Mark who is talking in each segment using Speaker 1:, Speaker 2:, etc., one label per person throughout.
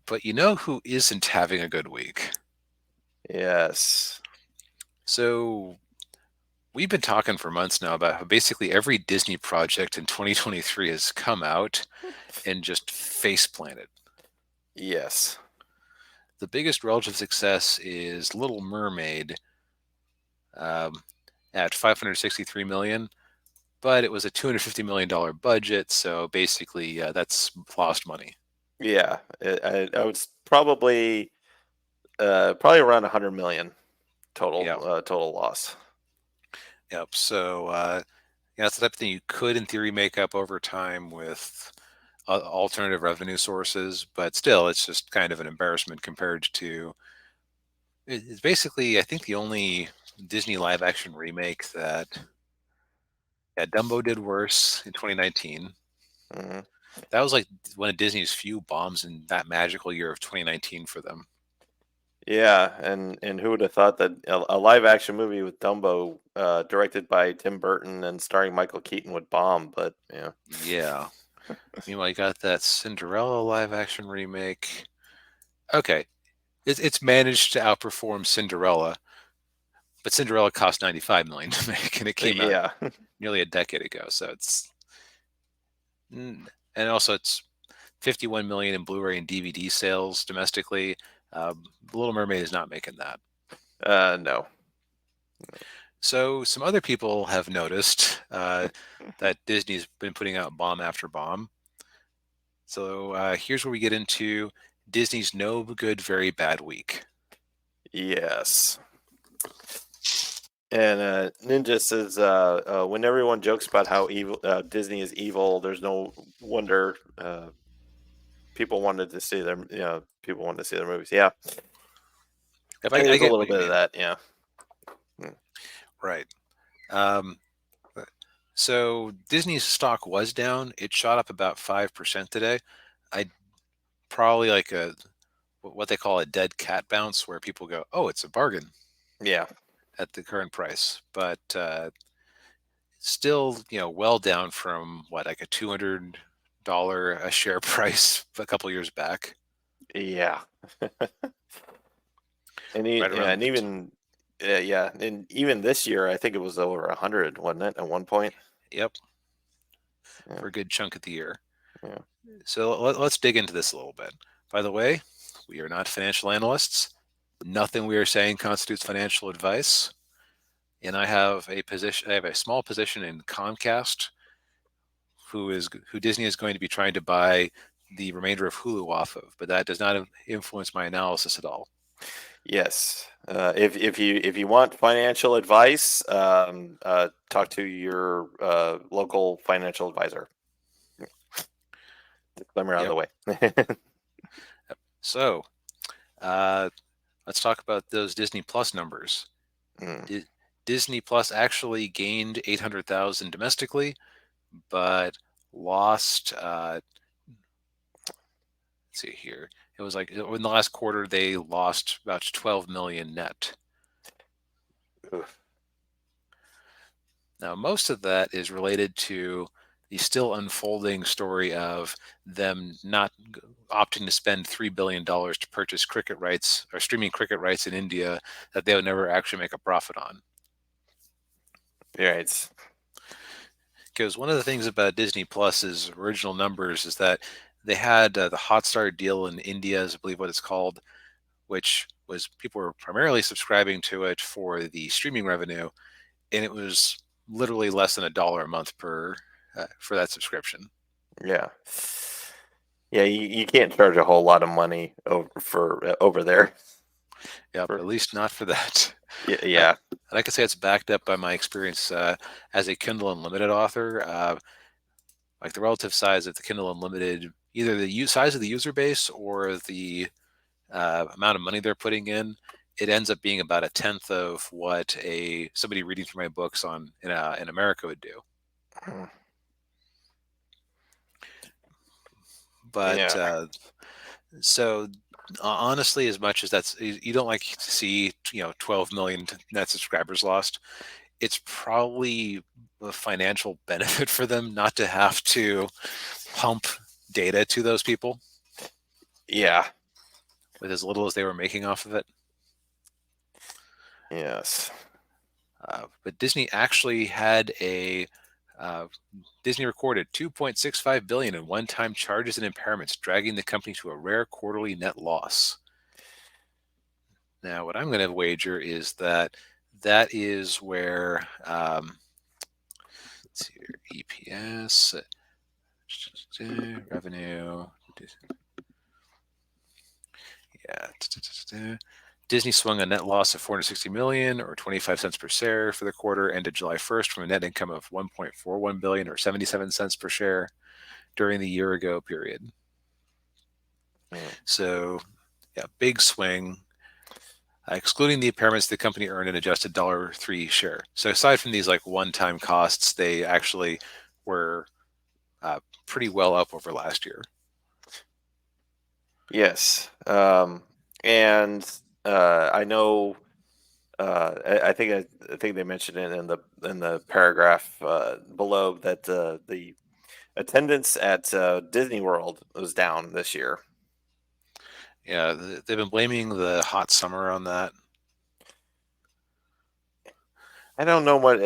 Speaker 1: But you know who isn't having a good week?
Speaker 2: Yes.
Speaker 1: So we've been talking for months now about how basically every Disney project in 2023 has come out and just face planted.
Speaker 2: Yes.
Speaker 1: The biggest relative success is Little Mermaid um, at 563 million, but it was a $250 million budget, so basically that's lost money.
Speaker 2: Yeah. I would probably around 100 million
Speaker 1: Yeah,
Speaker 2: total loss.
Speaker 1: yep. So that's the type of thing you could, in theory, make up over time with alternative revenue sources, but still, it's just kind of an embarrassment compared to. It's basically, I think, the only Disney live action remake that, yeah, Dumbo did worse in 2019.
Speaker 2: Hmm.
Speaker 1: That was like one of Disney's few bombs in that magical year of 2019 for them.
Speaker 2: Yeah, and who would have thought that a live action movie with Dumbo, directed by Tim Burton and starring Michael Keaton would bomb? But yeah.
Speaker 1: Yeah. Meanwhile, you got that Cinderella live action remake. Okay, it's managed to outperform Cinderella, but Cinderella cost 95 million to make, and it came out
Speaker 2: Yeah.
Speaker 1: nearly a decade ago. So and also it's 51 million in Blu-ray and DVD sales domestically. Little Mermaid is not making that.
Speaker 2: No.
Speaker 1: So some other people have noticed that Disney's been putting out bomb after bomb. So here's where we get into Disney's no good, very bad week.
Speaker 2: Yes. And Ninja says, when everyone jokes about how evil Disney is evil, there's no wonder people wanted to see people wanted to see their movies. Yeah,
Speaker 1: Yep,
Speaker 2: I think
Speaker 1: I
Speaker 2: there's a
Speaker 1: get
Speaker 2: little
Speaker 1: what you
Speaker 2: bit of
Speaker 1: mean.
Speaker 2: that. Yeah. Mm.
Speaker 1: Right. Um, so Disney's stock was down. It shot up about 5% today. I probably like a what they call a dead cat bounce, where people go, "Oh, it's a bargain
Speaker 2: Yeah.
Speaker 1: at the current price," but still, well down from what, like a $200 a share price a couple years back,
Speaker 2: Yeah.
Speaker 1: right
Speaker 2: Yeah,
Speaker 1: around.
Speaker 2: and even yeah, and even this year, I think it was over 100, wasn't it, at one point?
Speaker 1: Yep,
Speaker 2: Yeah.
Speaker 1: for a good chunk of the year.
Speaker 2: Yeah.
Speaker 1: So let's dig into this a little bit. By the way, we are not financial analysts. Nothing we are saying constitutes financial advice. And I have a position. I have a small position in Comcast, who Disney is going to be trying to buy the remainder of Hulu off of. But that does not influence my analysis at all.
Speaker 2: Yes. If you want financial advice, talk to your local financial advisor. Disclaimer out of
Speaker 1: Yep.
Speaker 2: the way.
Speaker 1: So uh, let's talk about those Disney Plus numbers.
Speaker 2: Mm.
Speaker 1: Di- Disney Plus actually gained 800,000 domestically, but lost. Let's see here. It was like in the last quarter they lost about 12 million net.
Speaker 2: Oof.
Speaker 1: Now, most of that is related to the still unfolding story of them not opting to spend $3 billion to purchase cricket rights or streaming cricket rights in India that they would never actually make a profit on.
Speaker 2: Yeah, it's
Speaker 1: Because one of the things about Disney Plus's original numbers is that they had the Hotstar deal in India, is I believe what it's called, which was people were primarily subscribing to it for the streaming revenue, and it was literally less than $1 a month per for that subscription.
Speaker 2: yeah. Yeah, you can't charge a whole lot of money over there.
Speaker 1: Yep,
Speaker 2: For
Speaker 1: at least not for that.
Speaker 2: yeah,
Speaker 1: Uh,
Speaker 2: yeah.
Speaker 1: and I can say it's backed up by my experience as a Kindle Unlimited author. Like the relative size of the Kindle Unlimited, either the size of the user base or the amount of money they're putting in, it ends up being about a tenth of what a somebody reading through my books in America would do.
Speaker 2: Mm.
Speaker 1: But
Speaker 2: Yeah.
Speaker 1: so honestly, as much as you don't like to see 12 million net subscribers lost, it's probably a financial benefit for them not to have to pump data to those people.
Speaker 2: Yeah.
Speaker 1: with as little as they were making off of it.
Speaker 2: Yes.
Speaker 1: But Disney actually had Disney recorded 2.65 billion in one-time charges and impairments, dragging the company to a rare quarterly net loss. Now, what I'm going to wager is that is where let's see here, EPS, revenue, yeah. Disney swung a net loss of 460 million or 25 cents per share for the quarter ended July 1st from a net income of 1.41 billion or 77 cents per share during the year ago period. So, yeah, big swing. Excluding the impairments, the company earned an adjusted $3 share. So aside from these like one-time costs, they actually were pretty well up over last year.
Speaker 2: Yes. And I know. I think they mentioned it in the paragraph below that the attendance at Disney World was down this year.
Speaker 1: Yeah, they've been blaming the hot summer on that.
Speaker 2: I don't know what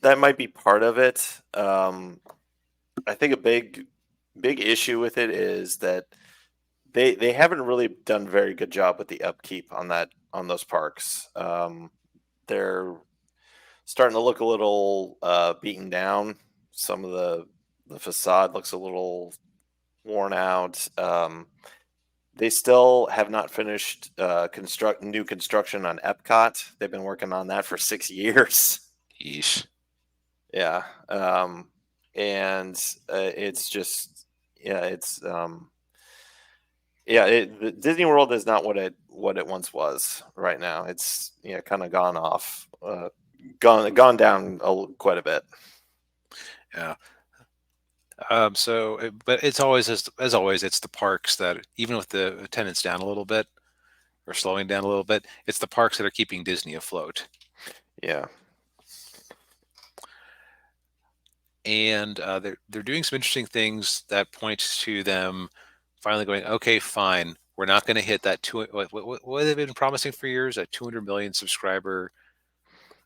Speaker 2: that might be part of it. I think a big issue with it is that they haven't really done a very good job with the upkeep on those parks. They're starting to look a little beaten down. Some of the facade looks a little worn out. They still have not finished new construction on Epcot. They've been working on that for 6 years.
Speaker 1: Yeesh.
Speaker 2: Yeah, and it's just yeah, it's yeah. Disney World is not what it once was. Right now, it's kind of gone off, gone down quite a bit.
Speaker 1: Yeah. But it's always as always, it's the parks that even with the attendance down a little bit or slowing down a little bit, it's the parks that are keeping Disney afloat.
Speaker 2: Yeah.
Speaker 1: And they're doing some interesting things that point to them finally going, okay, fine, we're not going to hit that what they've been promising for years, a 200 million subscriber.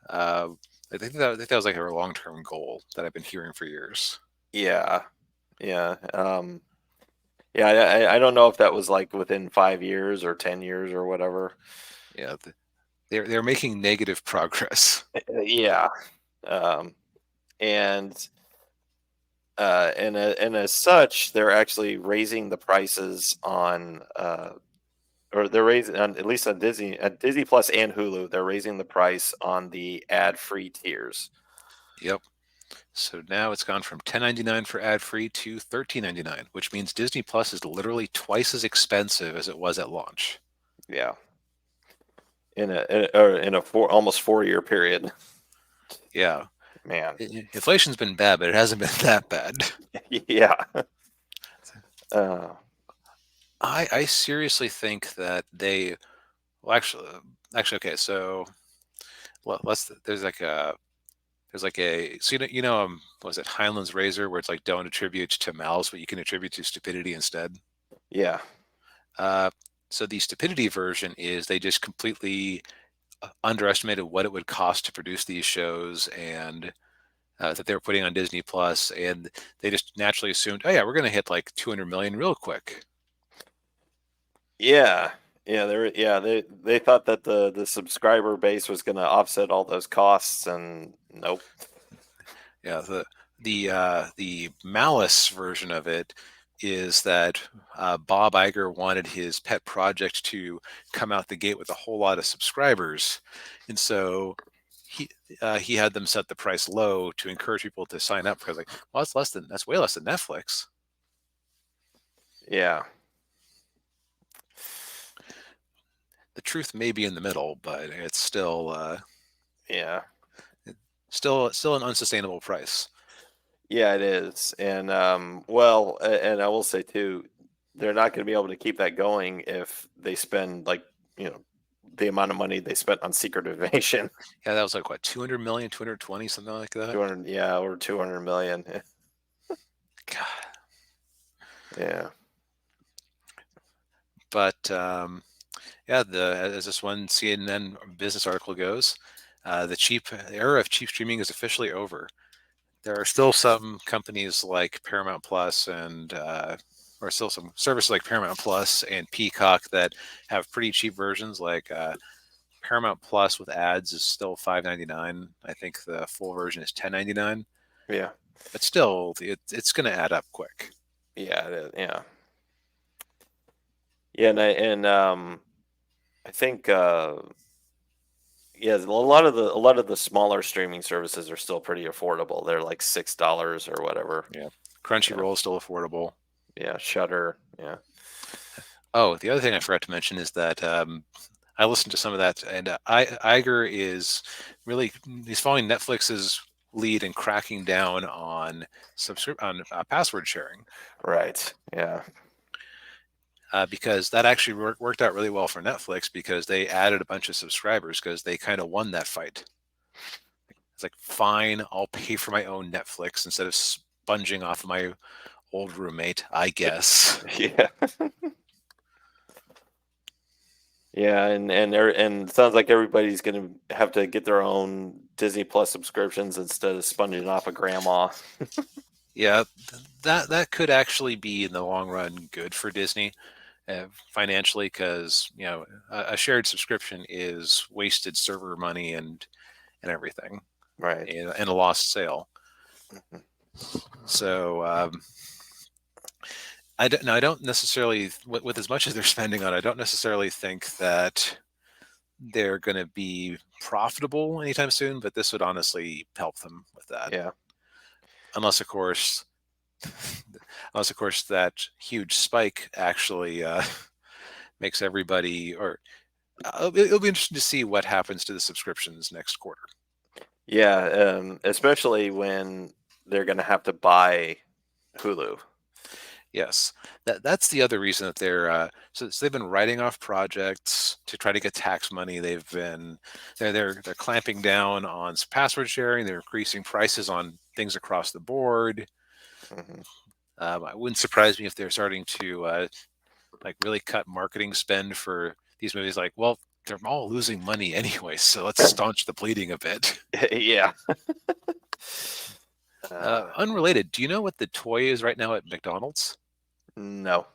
Speaker 1: I think that was like a long-term goal that I've been hearing for years.
Speaker 2: Yeah. Yeah. Yeah. I don't know if that was like within 5 years or 10 years or whatever.
Speaker 1: Yeah, they're making negative progress.
Speaker 2: Yeah. Um, and and as such, they're actually raising the prices on, or they're raising on at least on at Disney Plus and Hulu. They're raising the price on the ad-free tiers.
Speaker 1: Yep. So now it's gone from $10.99 for ad-free to $13.99, which means Disney Plus is literally twice as expensive as it was at launch.
Speaker 2: Yeah, in a almost 4 year period.
Speaker 1: Yeah.
Speaker 2: Man,
Speaker 1: Inflation's been bad, but it hasn't been that bad.
Speaker 2: yeah. Uh,
Speaker 1: I seriously think that well, actually, okay. So let's there's like a so what was it Heinlein's razor where it's like don't attribute to malice, but you can attribute to stupidity instead.
Speaker 2: yeah,
Speaker 1: Uh, so the stupidity version is they just completely underestimated what it would cost to produce these shows and that they were putting on Disney Plus, and they just naturally assumed, oh yeah, we're going to hit like 200 million real quick.
Speaker 2: yeah, yeah. They thought that the subscriber base was going to offset all those costs, and nope.
Speaker 1: Yeah, the malice version of it is that Bob Iger wanted his pet project to come out the gate with a whole lot of subscribers, and so he had them set the price low to encourage people to sign up because like, well, that's way less than Netflix.
Speaker 2: Yeah,
Speaker 1: The truth may be in the middle, but it's
Speaker 2: yeah,
Speaker 1: still an unsustainable price.
Speaker 2: yeah. It is, and well, and I will say too, they're not going to be able to keep that going if they spend like the amount of money they spent on Secret Invasion.
Speaker 1: Yeah, that was like what 200 million, 220, something like that.
Speaker 2: 200, yeah, or 200 million.
Speaker 1: God.
Speaker 2: Yeah.
Speaker 1: But Yeah, as this one CNN business article goes, the era of cheap streaming is officially over. There are still some companies like Paramount Plus and or still some services like Paramount Plus and Peacock that have pretty cheap versions. Like Paramount Plus with ads is still $5.99. I think the full version is $10.99.
Speaker 2: Yeah.
Speaker 1: But still, it's going to add up quick.
Speaker 2: Yeah. Yeah. Yeah. I think yeah, a lot of the smaller streaming services are still pretty affordable. They're like $6 or whatever.
Speaker 1: Yeah,
Speaker 2: Yeah.
Speaker 1: Crunchyroll is still affordable.
Speaker 2: Yeah. Shutter. Yeah.
Speaker 1: Oh, the other thing I forgot to mention is that I listened to some of that, and Iger is really he's following Netflix's lead and cracking down on password sharing
Speaker 2: Right. Yeah.
Speaker 1: because that actually worked out really well for Netflix because they added a bunch of subscribers because they kind of won that fight. It's like, fine, I'll pay for my own Netflix instead of sponging off of my old roommate, I guess.
Speaker 2: Yeah. Yeah, and it sounds like everybody's gonna have to get their own Disney Plus subscriptions instead of sponging off of grandma.
Speaker 1: Yeah, that could actually be in the long run good for Disney financially because a shared subscription is wasted server money and everything
Speaker 2: Right.
Speaker 1: and a lost sale.
Speaker 2: Mhm.
Speaker 1: So I don't necessarily with as much as they're spending on it, I don't necessarily think that they're going to be profitable anytime soon. But this would honestly help them with that,
Speaker 2: Yeah.
Speaker 1: unless of course that huge spike actually makes everybody or it'll be interesting to see what happens to the subscriptions next quarter.
Speaker 2: Yeah, especially when they're gonna have to buy Hulu.
Speaker 1: Yes, that's the other reason that so they've been writing off projects to try to get tax money. They're clamping down on password sharing. They're increasing prices on things across the board.
Speaker 2: Mhm.
Speaker 1: It wouldn't surprise me if they're starting to like really cut marketing spend for these movies. Like, well, they're all losing money anyway, so let's staunch the bleeding a bit.
Speaker 2: Yeah. Uh,
Speaker 1: Unrelated, do you know what the toy is right now at McDonald's?
Speaker 2: no.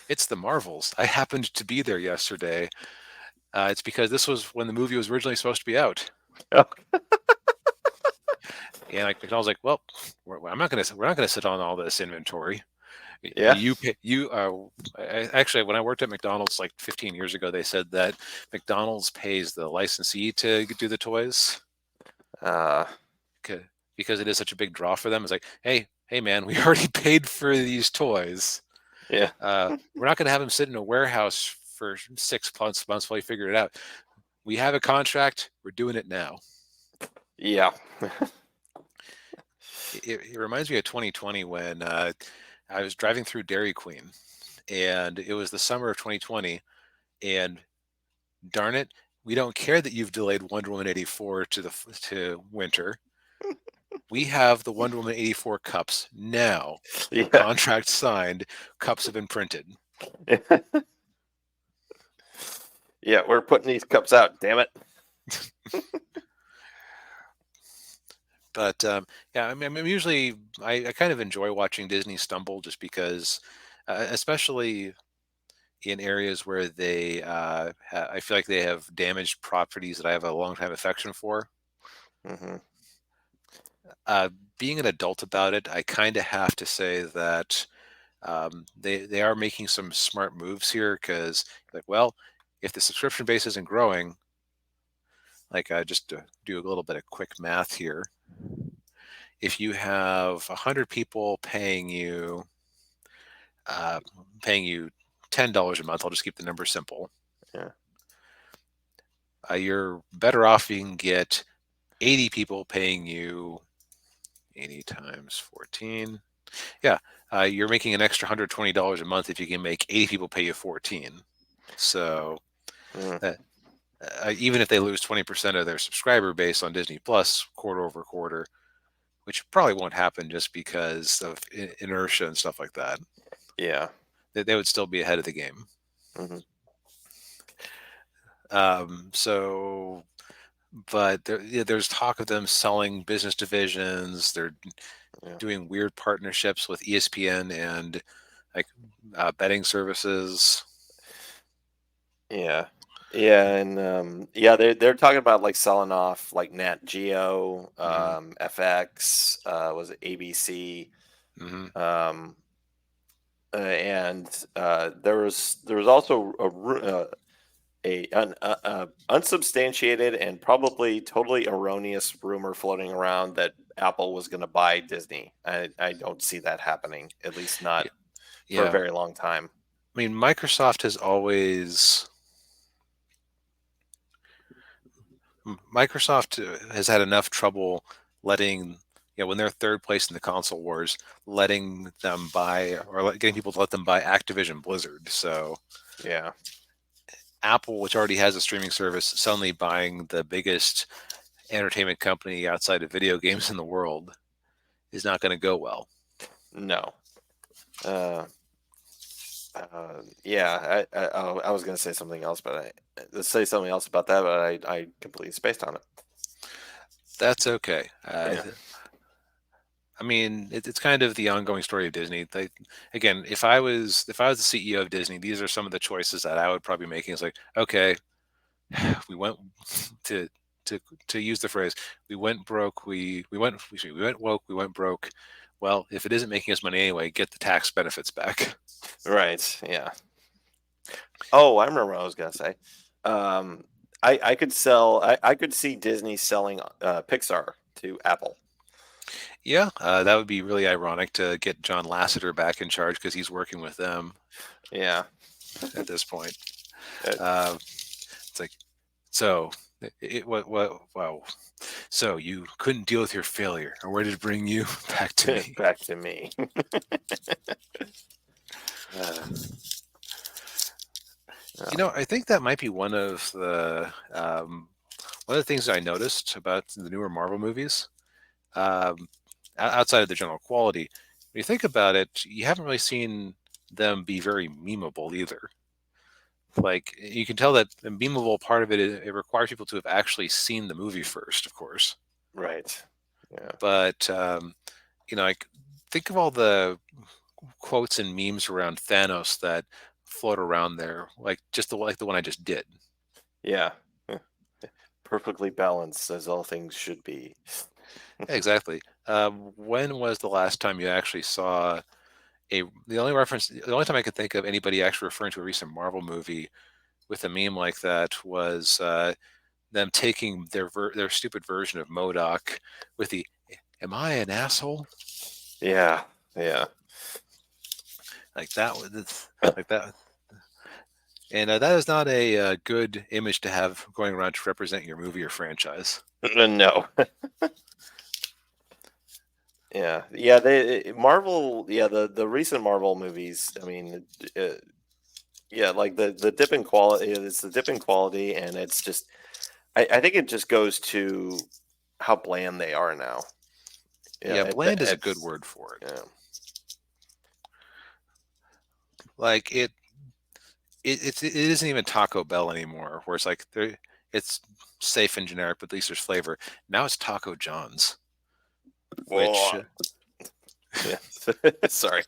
Speaker 1: It's the Marvels. I happened to be there yesterday. It's because this was when the movie was originally supposed to be out,
Speaker 2: Oh,
Speaker 1: and like McDonald's like, well, we're not gonna sit on all this inventory.
Speaker 2: yeah.
Speaker 1: Actually, when I worked at McDonald's like 15 years ago, they said that McDonald's pays the licensee to do the toys
Speaker 2: Uh,
Speaker 1: ca- because it is such a big draw for them. It's like, hey, man, we already paid for these toys.
Speaker 2: yeah.
Speaker 1: We're not going to have them sit in a warehouse for 6 months while we figure it out. We have a contract. We're doing it now.
Speaker 2: Yeah.
Speaker 1: It reminds me of 2020 when I was driving through Dairy Queen, and it was the summer of 2020, and darn it, we don't care that you've delayed Wonder Woman 84 to winter. We have the Wonder Woman 84 cups now.
Speaker 2: Yeah.
Speaker 1: Contract signed. Cups have been printed.
Speaker 2: Yeah, we're putting these cups out, damn it.
Speaker 1: But yeah, I'm usually I kind of enjoy watching Disney stumble just because, especially in areas where I feel like they have damaged properties that I have a long time affection for.
Speaker 2: Hmm.
Speaker 1: Uh, Being an adult about it, I kind of have to say that they are making some smart moves here because, like, well, if the subscription base isn't growing, like just to do a little bit of quick math here, if you have 100 people uh, paying you $10 a month, I'll just keep the number simple.
Speaker 2: Yeah.
Speaker 1: You're better off if you can get 80 people paying you 80 times 14. Yeah, you're making an extra $120 a month if you can make 80 people pay you 14. So
Speaker 2: Mm.
Speaker 1: that, even if they lose 20% of their subscriber base on Disney Plus quarter over quarter, which probably won't happen just because of inertia and stuff like that,
Speaker 2: Yeah.
Speaker 1: they would still be ahead of the game.
Speaker 2: Hmm.
Speaker 1: So, but there's talk of them selling business divisions. They're
Speaker 2: Yeah.
Speaker 1: doing weird partnerships with ESPN and like betting services.
Speaker 2: Yeah. Yeah, and yeah, they're talking about like selling off like Nat Geo,
Speaker 1: Hmm.
Speaker 2: FX, was it ABC?
Speaker 1: Hmm.
Speaker 2: Um, and there was also an unsubstantiated and probably totally erroneous rumor floating around that Apple was going to buy Disney. I don't see that happening, at least not for a
Speaker 1: Yeah.
Speaker 2: very long time.
Speaker 1: I mean, Microsoft has had enough trouble letting, when they're third place in the console wars, letting them buy or getting people to let them buy Activision Blizzard. So
Speaker 2: Yeah.
Speaker 1: Apple, which already has a streaming service, suddenly buying the biggest entertainment company outside of video games in the world is not going to go well.
Speaker 2: No. Uh, yeah, I was going to say something else, but let's say something else about that, but I completely spaced on it.
Speaker 1: That's okay.
Speaker 2: Yeah.
Speaker 1: I mean, it's kind of the ongoing story of Disney. Again, if I was the CEO of Disney, these are some of the choices that I would probably be making. It's like, okay, we went to to to use the phrase, we went broke. We went woke. We went broke. Well, if it isn't making us money anyway, get the tax benefits back.
Speaker 2: Right. Yeah. Oh, I remember what I was going to say. Um, I could see Disney selling Pixar to Apple.
Speaker 1: Yeah, that would be really ironic to get John Lasseter back in charge because he's working with them
Speaker 2: Yeah.
Speaker 1: at this point.
Speaker 2: Uh,
Speaker 1: Uh, it's like, so what wow. So you couldn't deal with your failure, or where did it bring you back to me?
Speaker 2: back to me. Uh, yeah.
Speaker 1: I think that might be one of the things I noticed about the newer Marvel movies, um, outside of the general quality. When you think about it, you haven't really seen them be very memeable either. Like you can tell that the memeable part of it requires people to have actually seen the movie first, of course.
Speaker 2: Right. Yeah.
Speaker 1: But like think of all the quotes and memes around Thanos that float around there, like the one I just did.
Speaker 2: Yeah. Perfectly balanced as all things should be.
Speaker 1: Yeah, exactly. When was the last time you actually saw the only time I could think of anybody actually referring to a recent Marvel movie with a meme like that was them taking their stupid version of Modoc with the "Am I an asshole?"
Speaker 2: Yeah. Yeah.
Speaker 1: like that was like that, and that is not a good image to have going around to represent your movie or franchise.
Speaker 2: No. Yeah. Yeah. Marvel. Yeah. The recent Marvel movies. I mean, uh, yeah. Like the dip in quality. It's the dip in quality, and it's just. I think it just goes to how bland they are now. Yeah.
Speaker 1: Yeah, bland is a good word for it.
Speaker 2: Yeah.
Speaker 1: Like it isn't even Taco Bell anymore, where it's like it's safe and generic, but at least there's flavor. Now it's Taco John's, which
Speaker 2: Whoa. Yeah. Sorry.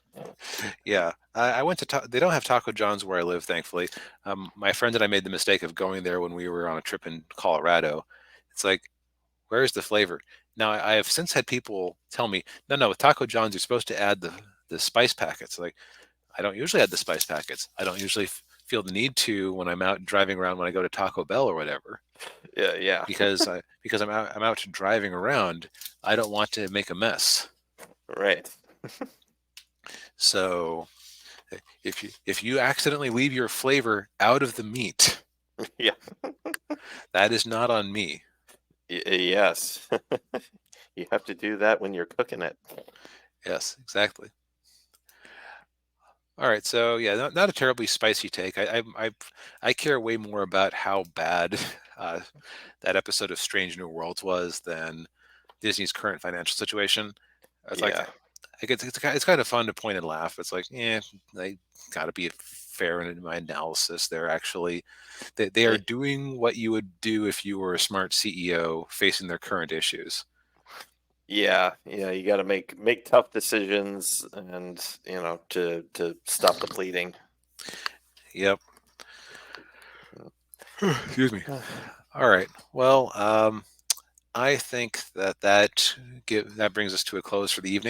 Speaker 1: yeah, I went to they don't have Taco John's where I live, thankfully. My friend and I made the mistake of going there when we were on a trip in Colorado. It's like, where's the flavor? Now I have since had people tell me, no, with Taco John's you're supposed to add the spice packets. Like I don't usually add the spice packets. I don't usually feel the need to when I'm out driving around when I go to Taco Bell or whatever.
Speaker 2: Yeah. Yeah.
Speaker 1: Because I'm out driving around. I don't want to make a mess.
Speaker 2: Right.
Speaker 1: So if you accidentally leave your flavor out of the meat,
Speaker 2: Yeah.
Speaker 1: that is not on me.
Speaker 2: Yes. You have to do that when you're cooking it.
Speaker 1: Yes, exactly. All right, so yeah, not a terribly spicy take. I care way more about how bad uh, that episode of Strange New Worlds was than Disney's current financial situation. It's like
Speaker 2: Yeah.
Speaker 1: like it's kind of fun to point and laugh. It's like, yeah, I got to be fair in my analysis. They're actually they are
Speaker 2: Y-
Speaker 1: doing what you would do if you were a smart CEO facing their current issues.
Speaker 2: Yeah, yeah, you got to make tough decisions, and to stop the bleeding.
Speaker 1: Yep. Excuse me. All right. Well, I think that brings us to a close for the evening.